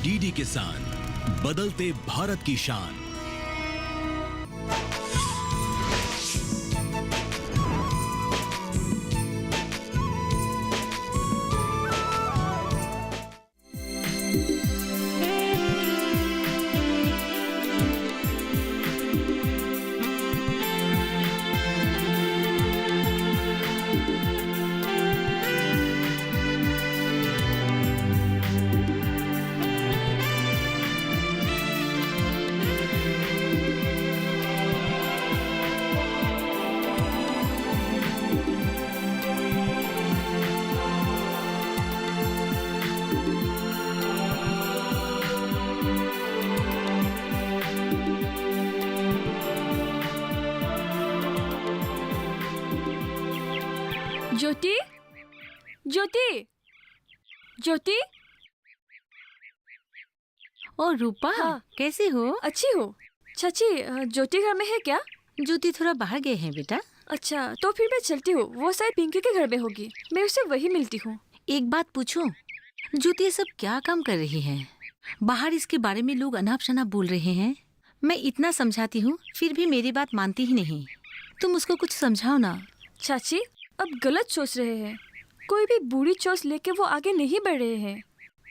DD किसान, बदलते भारत की शान। ज्योति, ज्योति, ज्योति। ओ रूपा, हाँ। कैसी हो? अच्छी हो। चाची, ज्योति घर में है क्या? ज्योति थोड़ा बाहर गए हैं बेटा। अच्छा, तो फिर मैं चलती हूँ। वो शायद पिंकी के घर में होगी, मैं उससे वही मिलती हूँ। एक बात पूछूं, ज्योति ये सब क्या काम कर रही है? बाहर इसके बारे में लोग अनाप शनाप बोल रहे हैं। मैं इतना समझाती हूँ, फिर भी मेरी बात मानती ही नहीं। तुम उसको कुछ समझाओ ना। चाची, अब गलत सोच रहे हैं। कोई भी बुरी सोच लेके वो आगे नहीं बढ़ रहे हैं।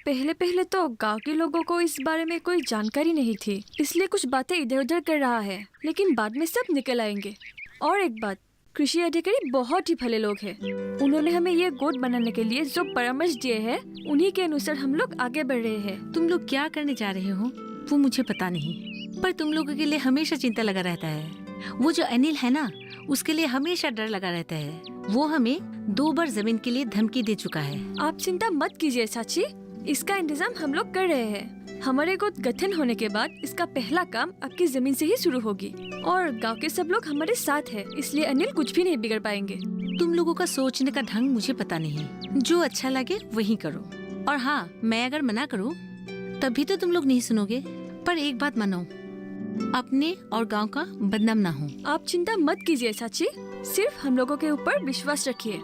पहले पहले तो गांव के लोगों को इस बारे में कोई जानकारी नहीं थी, इसलिए कुछ बातें इधर उधर कर रहा है, लेकिन बाद में सब निकल आएंगे। और एक बात, कृषि अधिकारी बहुत ही भले लोग हैं। उन्होंने हमें ये गोद बनाने के लिए जो परामर्श दिए हैं, उन्हीं के अनुसार हम लोग आगे बढ़ रहे हैं। तुम लोग क्या करने जा रहे हो वो मुझे पता नहीं, पर तुम लोगों के लिए हमेशा चिंता लगा रहता है। वो जो अनिल है ना, उसके लिए हमेशा डर लगा रहता है। वो हमें 2 बार जमीन के लिए धमकी दे चुका है। आप चिंता मत कीजिए चाची, इसका इंतजाम हम लोग कर रहे हैं। हमारे गोद गठन होने के बाद इसका पहला काम आपकी जमीन से ही शुरू होगी, और गांव के सब लोग हमारे साथ हैं, इसलिए अनिल कुछ भी नहीं बिगड़ पाएंगे। तुम लोगों का सोचने का ढंग मुझे पता नहीं, जो अच्छा लगे वही करो। और हाँ, मैं अगर मना करूँ तभी तो तुम लोग नहीं सुनोगे, पर एक बात मानो, अपने और गांव का बदनाम ना हो। आप चिंता मत कीजिए चाची, सिर्फ हम लोगों के ऊपर विश्वास रखिए।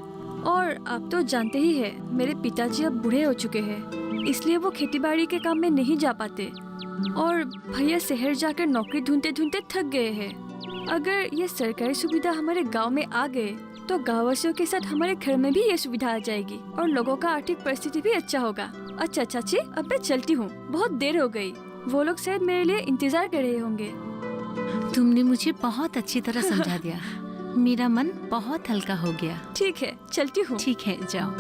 और आप तो जानते ही हैं, मेरे पिताजी अब बूढ़े हो चुके हैं, इसलिए वो खेतीबाड़ी के काम में नहीं जा पाते, और भैया शहर जाकर नौकरी ढूंढते ढूंढते थक गए हैं। अगर ये सरकारी सुविधा हमारे गांव में आ गए तो गाँववासियों के साथ हमारे घर में भी ये सुविधा आ जाएगी, और लोगों का आर्थिक परिस्थिति भी अच्छा होगा। अच्छा चाची, अब मैं चलती हूँ, बहुत देर हो गई। वो लोग शायद मेरे लिए इंतजार कर रहे होंगे। तुमने मुझे बहुत अच्छी तरह समझा दिया, मेरा मन बहुत हल्का हो गया। ठीक है, चलती हूँ। ठीक है, जाओ।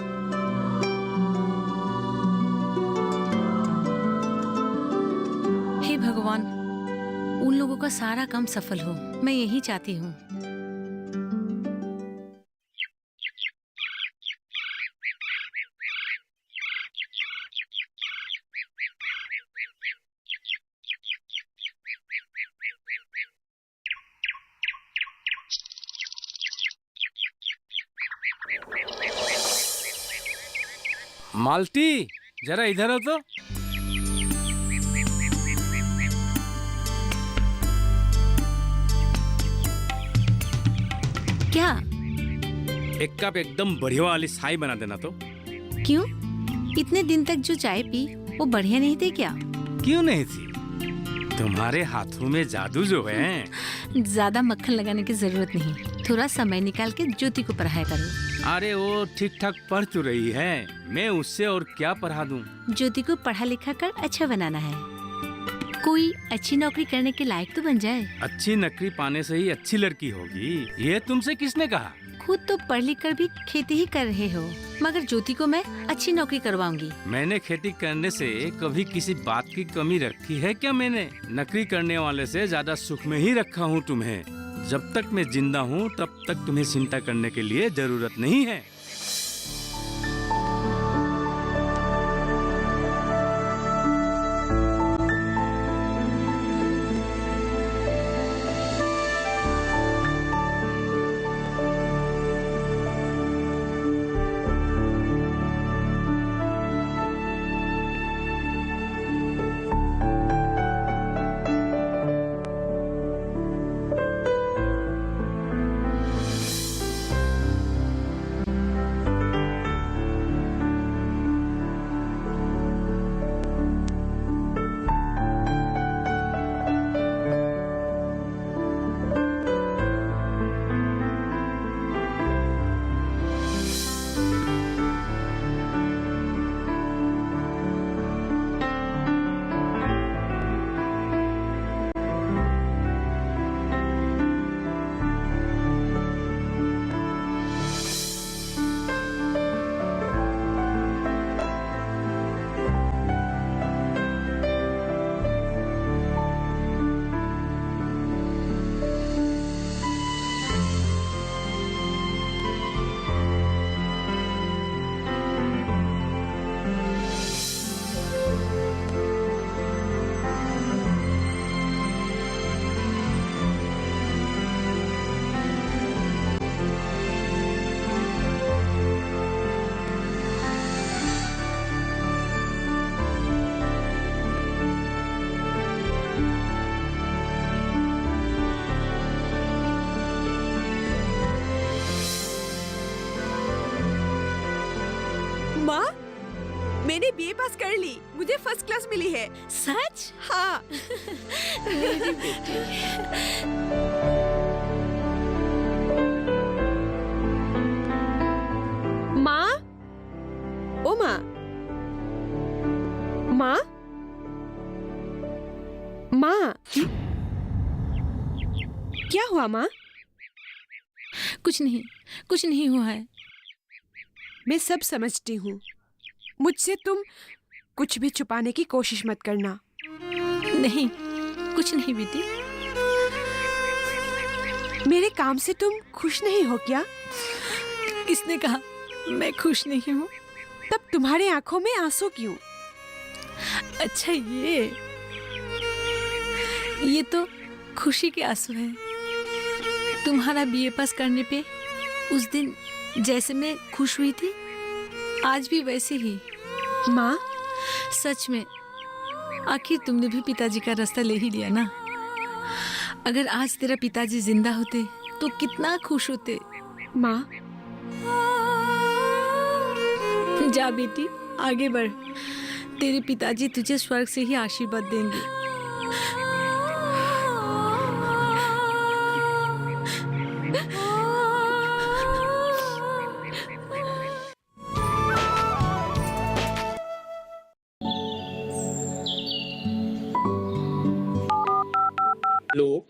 हे भगवान, उन लोगों का सारा काम सफल हो, मैं यही चाहती हूँ। मालती, जरा इधर हो तो। क्या? एक कप एकदम बढ़िया वाली चाय बना देना तो। क्यों? इतने दिन तक जो चाय पी वो बढ़िया नहीं थी क्या? क्यों नहीं थी? तुम्हारे हाथों में जादू जो है। ज्यादा मक्खन लगाने की जरूरत नहीं, थोड़ा समय निकाल के ज्योति को पढ़ाया करो। अरे वो ठीक ठाक पढ़ तो रही है, मैं उससे और क्या पढ़ा दूं? ज्योति को पढ़ा लिखा कर अच्छा बनाना है, कोई अच्छी नौकरी करने के लायक तो बन जाए। अच्छी नौकरी पाने से ही अच्छी लड़की होगी, ये तुमसे किसने कहा? खुद तो पढ़ लिख कर भी खेती ही कर रहे हो, मगर ज्योति को मैं अच्छी नौकरी करवाऊंगी। मैंने खेती करने से कभी किसी बात की कमी रखी है क्या? मैंने नौकरी करने वाले से ज्यादा सुख में ही रखा हूँ तुम्हें। जब तक मैं जिंदा हूँ तब तक तुम्हें चिंता करने के लिए जरूरत नहीं है। मैंने बीए पास कर ली, मुझे फर्स्ट क्लास मिली है। सच? हाँ। मेरी बेटी। माँ, ओ माँ, माँ, माँ, क्या हुआ माँ? कुछ नहीं हुआ है। मैं सब समझती हूँ, मुझसे तुम कुछ भी छुपाने की कोशिश मत करना। नहीं, कुछ नहीं बेटी। मेरे काम से तुम खुश नहीं हो क्या? किसने कहा मैं खुश नहीं हूँ? तब तुम्हारे आंखों में आंसू क्यों? अच्छा, ये तो खुशी के आंसू है। तुम्हारा बीए पास करने पे उस दिन जैसे मैं खुश हुई थी, आज भी वैसे ही। माँ, सच में आखिर तुमने भी पिताजी का रास्ता ले ही लिया ना। अगर आज तेरा पिताजी जिंदा होते तो कितना खुश होते। माँ, जा बेटी, आगे बढ़। तेरे पिताजी तुझे स्वर्ग से ही आशीर्वाद देंगे। हेलो।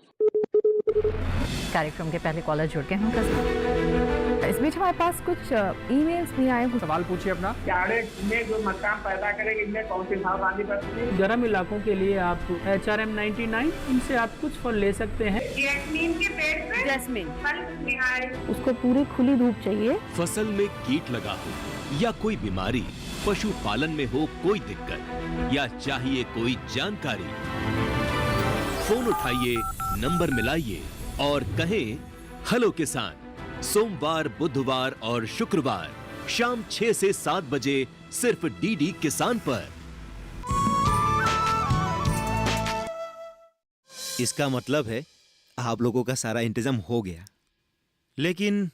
कार्यक्रम के पहले कॉलर जुड़ गए हैं उनका साथ। इस बीच हमारे पास कुछ ईमेल्स भी आए हैं। सवाल पूछिए अपना। कैडेट्स में जो मकान पैदा करेंगे, इनमें कौन सी सावधानी बरतनी है? गर्म इलाकों के लिए आप HRM 99 इनसे आप कुछ फल ले सकते हैं। जैस्मीन के पेड़ पे जैस्मिन, फल निहाय। उसको पूरी खुली धूप चाहिए। फसल में कीट लगा हो या कोई बीमारी, पशुपालन में हो कोई दिक्कत या चाहिए कोई जानकारी, फोन उठाइए, नंबर मिलाइए और कहें हेलो किसान। सोमवार, बुधवार और शुक्रवार शाम 6 से 7 बजे सिर्फ डीडी किसान पर। इसका मतलब है आप लोगों का सारा इंतजाम हो गया, लेकिन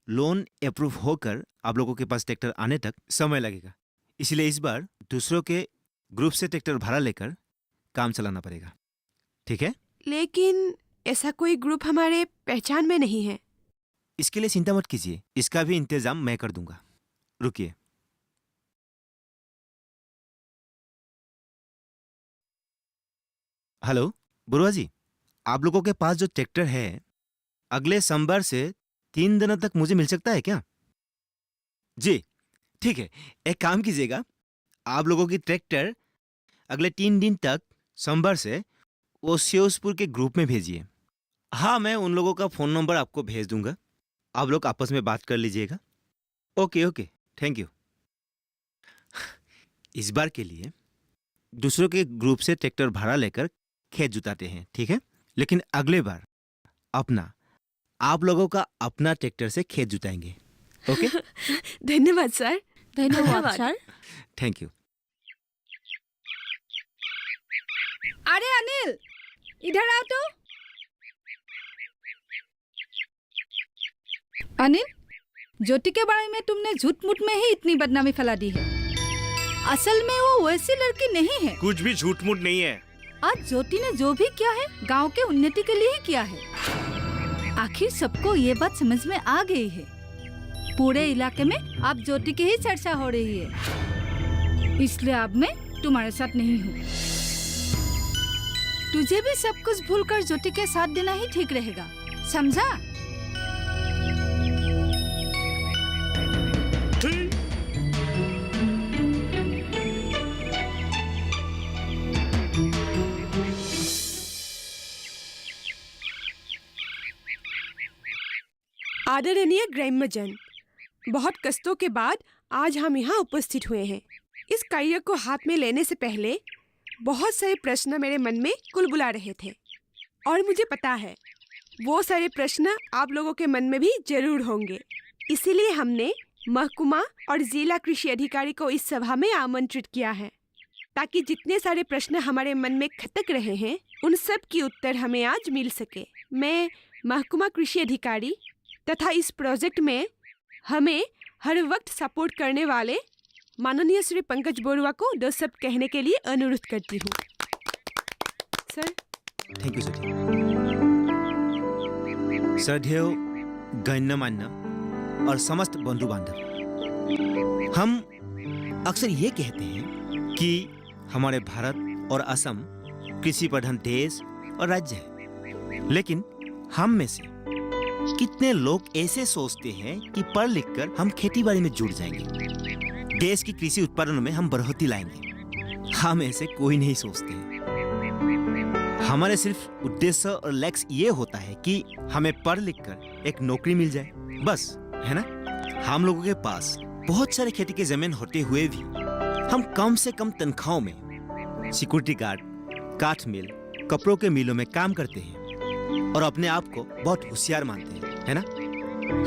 लोन अप्रूव होकर आप लोगों के पास ट्रैक्टर आने तक समय लगेगा। इसलिए इस बार दूसरों के ग्रुप से ट्रैक्टर भाड़ा लेकर काम चलाना पड़ेगा, ठीक है? लेकिन ऐसा कोई ग्रुप हमारे पहचान में नहीं है। इसके लिए चिंता मत कीजिए, इसका भी इंतजाम मैं कर दूंगा। रुकिए। हेलो बुरुआ जी, आप लोगों के पास जो ट्रैक्टर है अगले सोमवार से 3 दिनों तक मुझे मिल सकता है क्या? जी ठीक है, एक काम कीजिएगा, आप लोगों की ट्रैक्टर अगले 3 दिन तक सोमवार से वो श्योसपुर के ग्रुप में भेजिए। हाँ, मैं उन लोगों का फ़ोन नंबर आपको भेज दूंगा, आप लोग आपस में बात कर लीजिएगा। Okay okay, thank you. इस बार के लिए दूसरों के ग्रुप से ट्रैक्टर भाड़ा लेकर खेत जुताते हैं, ठीक है? लेकिन अगले बार आप लोगों का अपना ट्रैक्टर से खेत जुताएंगे, ओके? धन्यवाद सर। धन्यवाद सर। Thank you. अरे अनिल, इधर आओ तो। अनिल, ज्योति के बारे में तुमने झूठ मूठ में ही इतनी बदनामी फैला दी है। असल में वो वैसी लड़की नहीं है। कुछ भी झूठ मूठ नहीं है। आज ज्योति ने जो भी किया है गांव के उन्नति के लिए ही किया है। आखिर सबको ये बात समझ में आ गई है। पूरे इलाके में अब ज्योति की ही चर्चा हो रही है, इसलिए अब मैं तुम्हारे साथ नहीं हूँ। तुझे भी सब कुछ भूलकर ज्योति के साथ देना ही ठीक रहेगा, समझा? आदरणीय ग्राम्यजन, बहुत कष्टों के बाद आज हम यहाँ उपस्थित हुए हैं। इस कार्य को हाथ में लेने से पहले बहुत सारे प्रश्न मेरे मन में कुलबुला रहे थे और मुझे पता है वो सारे प्रश्न आप लोगों के मन में भी जरूर होंगे। इसीलिए हमने महकुमा और जिला कृषि अधिकारी को इस सभा में आमंत्रित किया है, ताकि जितने सारे प्रश्न हमारे मन में खटक रहे हैं उन सब की उत्तर हमें आज मिल सके। मैं महकुमा कृषि अधिकारी तथा इस प्रोजेक्ट में हमें हर वक्त सपोर्ट करने वाले माननीय श्री पंकज बरुआ को 2 शब्द कहने के लिए अनुरोध करती हूँ। सर। Thank you sir. श्रद्धेय गण्यमान्य और समस्त बंधु बांधव, हम अक्सर ये कहते हैं कि हमारे भारत और असम कृषि प्रधान देश और राज्य है, लेकिन हम में से कितने लोग ऐसे सोचते हैं कि पढ़ लिख कर हम खेती बाड़ी में जुड़ जाएंगे, देश की कृषि उत्पादन में हम बढ़ोतरी लाएंगे। हम ऐसे कोई नहीं सोचते हैं। हमारे सिर्फ उद्देश्य और लक्ष्य ये होता है कि हमें पढ़ लिख कर एक नौकरी मिल जाए, बस, है ना। हम लोगों के पास बहुत सारे खेती के जमीन होते हुए भी हम कम से कम तनख्वाहों में सिक्योरिटी गार्ड, काठ मिल, कपड़ों के मिलों में काम करते हैं और अपने आप को बहुत होशियार मानते हैं, है ना।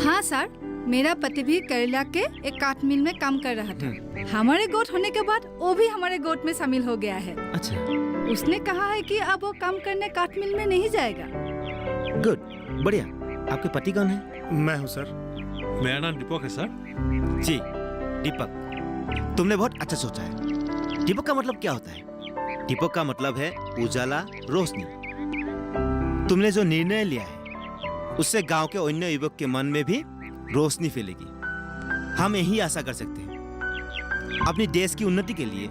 हाँ सर, मेरा पति भी केरला के एक काठ मिल में काम कर रहा था। हमारे गोट होने के बाद वो भी हमारे गोट में शामिल हो गया है। अच्छा। उसने कहा है कि अब वो काम करने काठ मिल में नहीं जाएगा। गुड, बढ़िया। आपके पति कौन है? मैं हूँ सर। मेरा नाम दीपक है सर। जी दीपक, तुमने बहुत अच्छा सोचा है। दीपक का मतलब क्या होता है? दीपक का मतलब है उजाला, रोशनी। तुमने जो निर्णय लिया है उससे गांव के अन्य युवक के मन में भी रोशनी फैलेगी। हम यही आशा कर सकते हैं। अपनी देश की उन्नति के लिए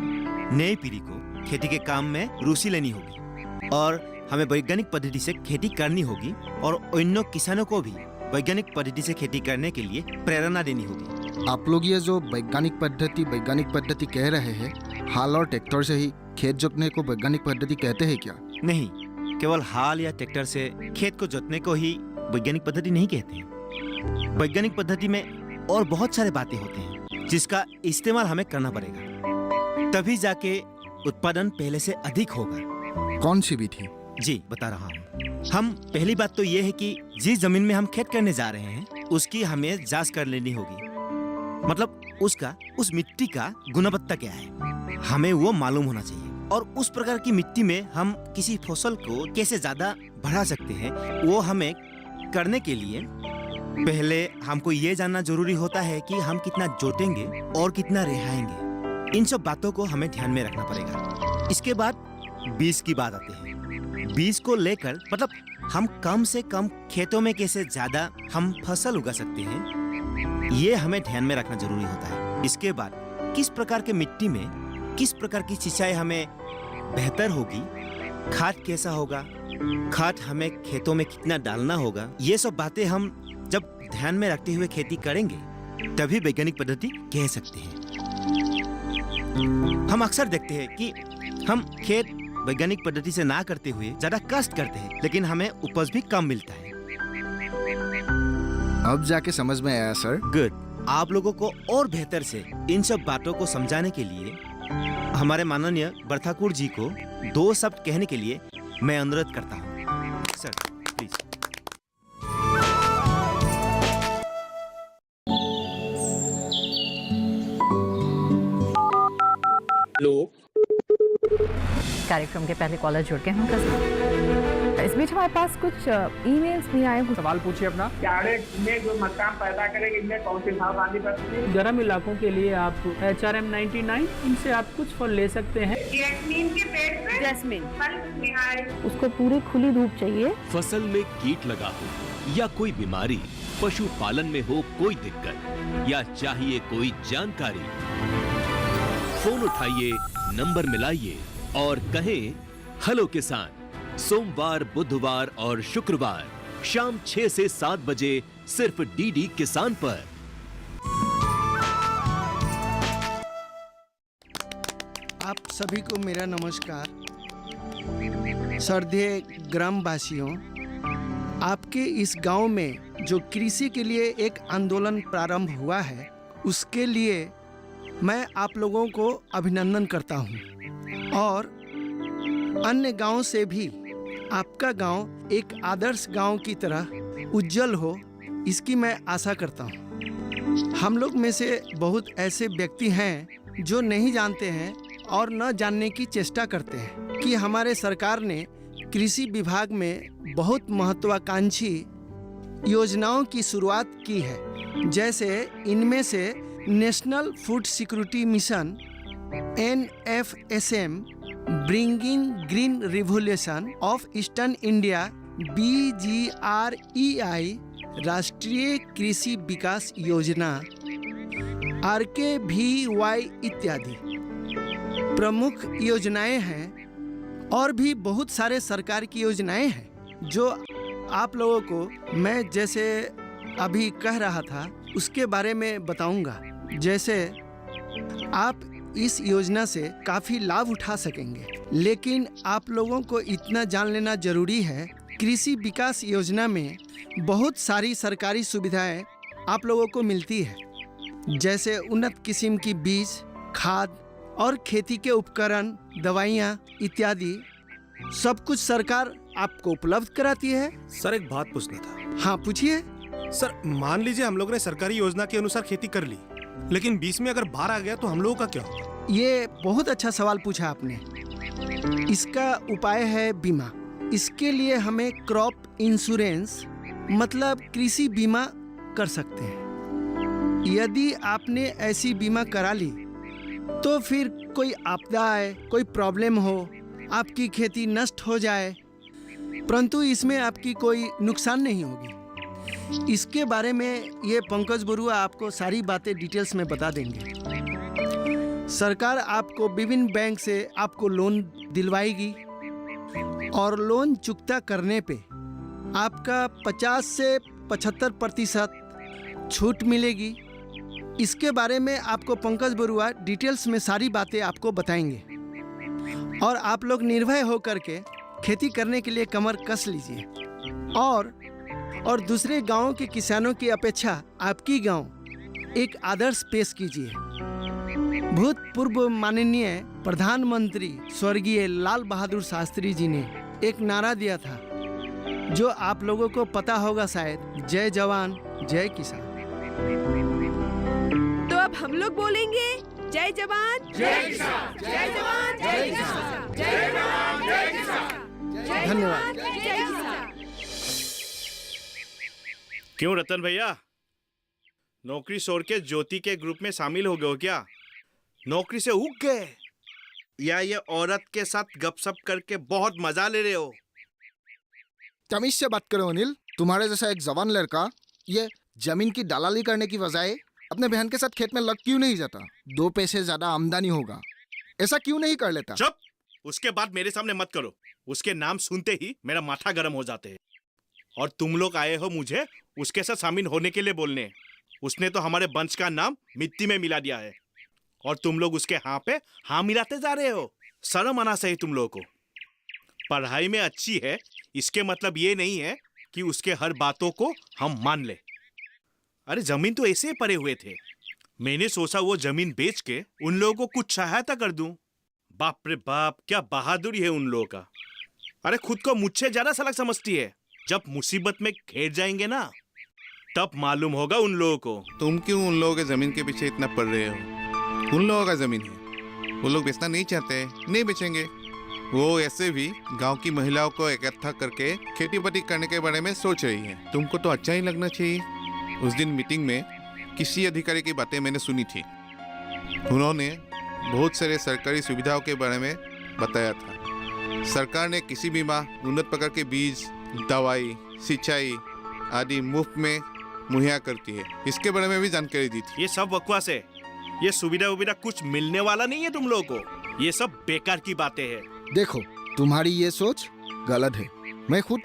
नई पीढ़ी को खेती के काम में रुचि लेनी होगी और हमें वैज्ञानिक पद्धति से खेती करनी होगी और अन्य किसानों को भी वैज्ञानिक पद्धति से खेती करने के लिए प्रेरणा देनी होगी। आप लोग ये जो वैज्ञानिक पद्धति कह रहे हैं, हाल और ट्रैक्टर से ही खेत जोतने को वैज्ञानिक पद्धति कहते हैं क्या? नहीं, केवल हाल या ट्रैक्टर से खेत को जोतने को ही वैज्ञानिक पद्धति नहीं कहते हैं। वैज्ञानिक पद्धति में और बहुत सारे बातें होते हैं जिसका इस्तेमाल हमें करना पड़ेगा, तभी जाके उत्पादन पहले से अधिक होगा। कौन सी विधि? जी बता रहा हूँ। हम पहली बात तो ये है कि जिस जमीन में हम खेत करने जा रहे हैं उसकी हमें जांच कर लेनी होगी। मतलब उस मिट्टी का गुणवत्ता क्या है, हमें वो मालूम होना चाहिए। और उस प्रकार की मिट्टी में हम किसी फसल को कैसे ज्यादा बढ़ा सकते हैं, वो हमें करने के लिए पहले हमको ये जानना जरूरी होता है कि हम कितना जोतेंगे और कितना रिहाएंगे। इन सब बातों को हमें ध्यान में रखना पड़ेगा। इसके बाद बीज की बात आती है। बीज को लेकर मतलब हम कम से कम खेतों में कैसे ज्यादा हम फसल उगा सकते हैं, ये हमें ध्यान में रखना जरूरी होता है। इसके बाद किस प्रकार के मिट्टी में किस प्रकार की सिंचाई हमें बेहतर होगी, खाद कैसा होगा, खाद हमें खेतों में कितना डालना होगा, ये सब बातें हम जब ध्यान में रखते हुए खेती करेंगे तभी वैज्ञानिक पद्धति कह सकते हैं। हम अक्सर देखते हैं कि हम खेत वैज्ञानिक पद्धति से ना करते हुए ज्यादा कष्ट करते हैं, लेकिन हमें उपज भी कम मिलता है। अब जाके समझ में आया सर। गुड। आप लोगों को और बेहतर से इन सब बातों को समझाने के लिए हमारे माननीय बरठाकुर जी को 2 शब्द कहने के लिए मैं अनुरोध करता हूँ। Sir please. लोग कार्यक्रम के पहले कॉलर जुड़ के हम इस बीच हमारे पास कुछ ईमेल्स भी आए हैं। सवाल पूछिए अपना। में जो मकान पैदा करेगी इनमें कौन सी सावधानी बरतनी है? गर्म इलाकों के लिए आप HRM 99 इनसे आप कुछ फल ले सकते हैं। जैस्मीन के पेड़ पे जैस्मीन फल निहाय। उसको पूरी खुली धूप चाहिए। फसल में कीट लगा हो या कोई बीमारी, पशुपालन में हो कोई दिक्कत या चाहिए कोई जानकारी, फोन उठाइए, नंबर मिलाइए और कहें हेलो किसान। सोमवार, बुधवार और शुक्रवार शाम 6 से 7 बजे सिर्फ डीडी किसान पर। आप सभी को मेरा नमस्कार। श्रद्धेय ग्रामवासियों, आपके इस गांव में जो कृषि के लिए एक आंदोलन प्रारंभ हुआ है, उसके लिए मैं आप लोगों को अभिनंदन करता हूं और अन्य गांव से भी आपका गांव एक आदर्श गांव की तरह उज्जवल हो, इसकी मैं आशा करता हूं। हम लोग में से बहुत ऐसे व्यक्ति हैं जो नहीं जानते हैं और न जानने की चेष्टा करते हैं कि हमारे सरकार ने कृषि विभाग में बहुत महत्वाकांक्षी योजनाओं की शुरुआत की है। जैसे इनमें से national food security mission NFSM bringing green revolution of eastern India BGREI राष्ट्रीय कृषि विकास योजना RKVY इत्यादि प्रमुख योजनाएं हैं। और भी बहुत सारे सरकार की योजनाएं हैं जो आप लोगों को मैं जैसे अभी कह रहा था उसके बारे में बताऊंगा। जैसे आप इस योजना से काफ़ी लाभ उठा सकेंगे, लेकिन आप लोगों को इतना जान लेना जरूरी है, कृषि विकास योजना में बहुत सारी सरकारी सुविधाएं आप लोगों को मिलती है, जैसे उन्नत किस्म की बीज, खाद और खेती के उपकरण, दवाइयाँ इत्यादि सब कुछ सरकार आपको उपलब्ध कराती है। सर एक बात पूछना था। हाँ पूछिए। सर मान लीजिए हम लोगों ने सरकारी योजना के अनुसार खेती कर ली, लेकिन बीच में अगर बाढ़ आ गया तो हम लोगों का क्या होगा? ये बहुत अच्छा सवाल पूछा आपने। इसका उपाय है बीमा। इसके लिए हमें क्रॉप इंश्योरेंस मतलब कृषि बीमा कर सकते हैं। यदि आपने ऐसी बीमा करा ली तो फिर कोई आपदा आए, कोई प्रॉब्लम हो, आपकी खेती नष्ट हो जाए, परंतु इसमें आपकी कोई नुकसान नहीं होगी। इसके बारे में ये पंकज बरुआ आपको सारी बातें डिटेल्स में बता देंगे। सरकार आपको विभिन्न बैंक से आपको लोन दिलवाएगी और लोन चुकता करने पे आपका 50 से 75% छूट मिलेगी। इसके बारे में आपको पंकज बरुआ डिटेल्स में सारी बातें आपको बताएंगे और आप लोग निर्भय होकर के खेती करने के लिए कमर कस लीजिए। और दूसरे गांवों के किसानों की अपेक्षा आपकी गांव एक आदर्श पेश कीजिए। भूतपूर्व माननीय प्रधानमंत्री स्वर्गीय लाल बहादुर शास्त्री जी ने एक नारा दिया था जो आप लोगों को पता होगा शायद, जय जवान जय किसान। तो अब हम लोग बोलेंगे जय जवान जय किसान, जय जवान जय किसान, जय जवान जय किसान। धन्यवाद। क्यों रतन भैया, नौकरी छोड़ के ज्योति के ग्रुप में शामिल हो गए हो क्या? नौकरी से ऊब गए या ये औरत के साथ गपशप करके बहुत मजा ले रहे हो? तमीज से बात करो अनिल। तुम्हारे जैसा एक जवान लड़का ये जमीन की दलाली करने की बजाय अपने बहन के साथ खेत में लग क्यों नहीं जाता? 2 पैसे ज्यादा आमदनी होगा, ऐसा क्यों नहीं कर लेता? चुप! उसके बाद मेरे सामने मत करो। उसके नाम सुनते ही मेरा माथा गर्म हो जाते है। और तुम लोग आए हो मुझे उसके साथ शामिल होने के लिए बोलने। उसने तो हमारे वंश का नाम मिट्टी में मिला दिया है और तुम लोग उसके हाँ पे हाँ मिलाते जा रहे हो। शर्म आना चाहिए तुम लोगों को। पढ़ाई में अच्छी है इसके मतलब ये नहीं है कि उसके हर बातों को हम मान ले। अरे जमीन तो ऐसे पड़े हुए थे, मैंने सोचा वो जमीन बेच के उन लोगों को कुछ सहायता कर दूं। बाप रे बाप, क्या बहादुरी है उन लोगों का। अरे खुद को मुझसे ज्यादा सलग समझती है। जब मुसीबत में घेर जाएंगे ना तब मालूम होगा उन लोगों को। तुम क्यों उन लोगों के जमीन के पीछे इतना पड़ रहे हो? उन लोगों का जमीन है, वो लोग बेचना नहीं चाहते, नहीं बेचेंगे। वो ऐसे भी गांव की महिलाओं को इकट्ठा करके खेती बाड़ी करने के बारे में सोच रही है। तुमको तो अच्छा ही लगना चाहिए। उस दिन मीटिंग में किसी अधिकारी की बातें मैंने सुनी थी। उन्होंने बहुत सारे सरकारी सुविधाओं के बारे में बताया था। सरकार ने किसी बीमा, उन्नत प्रकार के बीज, दवाई, सिंचाई आदि मुफ्त में मुहैया करती है। इसके बारे में भी जानकारी दी थी। ये सब बकवास है। ये सुविधा कुछ मिलने वाला नहीं है तुम लोगों को। ये सब बेकार की बातें हैं। देखो, तुम्हारी ये सोच गलत है। मैं खुद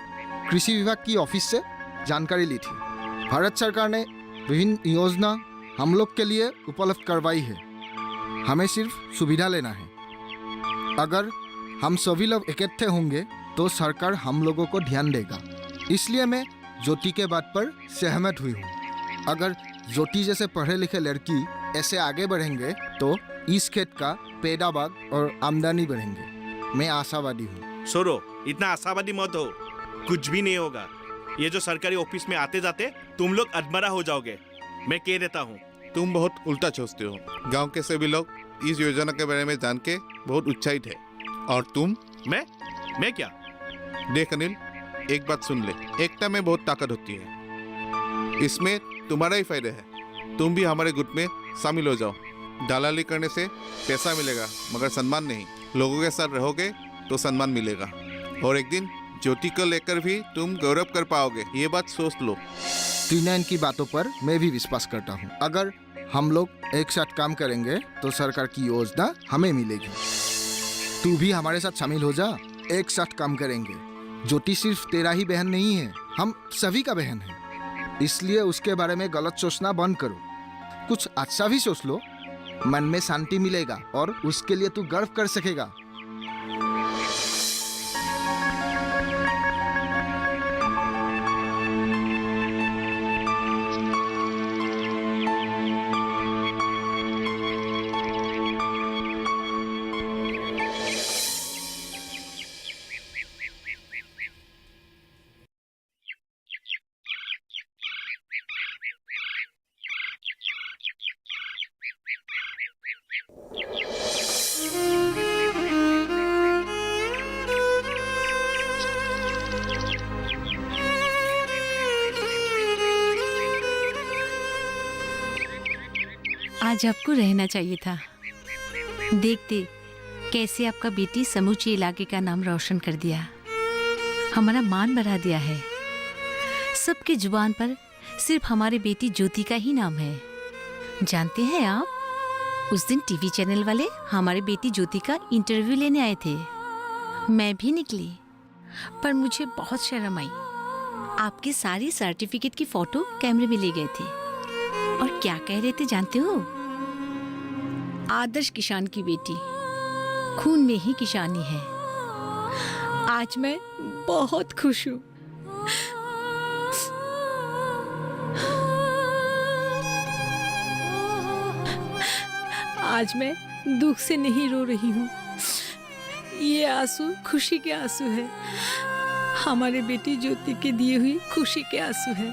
कृषि विभाग की ऑफिस से जानकारी ली थी। भारत सरकार ने विभिन्न योजना हम लोग के लिए उपलब्ध करवाई है। हमें सिर्फ सुविधा लेना है। अगर हम सभी लोग इकट्ठे होंगे तो सरकार हम लोगों को ध्यान देगा। इसलिए मैं ज्योति के बात पर सहमत हुई हूँ। अगर ज्योति जैसे पढ़े लिखे लड़की ऐसे आगे बढ़ेंगे तो इस खेत का पैदावार और आमदनी बढ़ेंगे। मैं आशावादी हूँ। छोड़ो, इतना आशावादी मत हो, कुछ भी नहीं होगा। ये जो सरकारी ऑफिस में आते जाते तुम लोग अधमरा हो जाओगे, मैं कह देता हूँ। तुम बहुत उल्टा सोचते हो। गांव के सभी लोग इस योजना के बारे में जान के बहुत उत्साहित है। और तुम? मैं क्या? देख अनिल, एक बात सुन ले। एकता में बहुत ताकत होती है। इसमें तुम्हारा ही फायदा है। तुम भी हमारे ग्रुप में शामिल हो जाओ। दलाली करने से पैसा मिलेगा मगर सम्मान नहीं। लोगों के साथ रहोगे तो सम्मान मिलेगा और एक दिन ज्योति को लेकर भी तुम गौरव कर पाओगे। ये बात सोच लो। टीना इनकी बातों पर मैं भी विश्वास करता हूँ। अगर हम लोग एक साथ काम करेंगे तो सरकार की योजना हमें मिलेगी। तू भी हमारे साथ शामिल हो जा, एक साथ काम करेंगे। ज्योति सिर्फ तेरा ही बहन नहीं है, हम सभी का बहन है। इसलिए उसके बारे में गलत सोचना बंद करो, कुछ अच्छा भी सोच लो। मन में शांति मिलेगा और उसके लिए तू गर्व कर सकेगा। आज आपको रहना चाहिए था। देखते कैसे आपका बेटी समूचे इलाके का नाम रोशन कर दिया, हमारा मान बढ़ा दिया है। सबके जुबान पर सिर्फ हमारे बेटी ज्योति का ही नाम है। जानते हैं आप, उस दिन टीवी चैनल वाले हमारे बेटी ज्योति का इंटरव्यू लेने आए थे। मैं भी निकली, पर मुझे बहुत शर्म आई। आपके सारी सर्टिफिकेट की फोटो कैमरे में ले गए थे और क्या कह रहे थे जानते हो? आदर्श किसान की बेटी, खून में ही किसानी है। आज मैं बहुत खुश हूँ। आज मैं दुख से नहीं रो रही हूँ। ये आंसू खुशी के आंसू है। हमारे बेटी ज्योति के दिए हुई खुशी के आंसू है।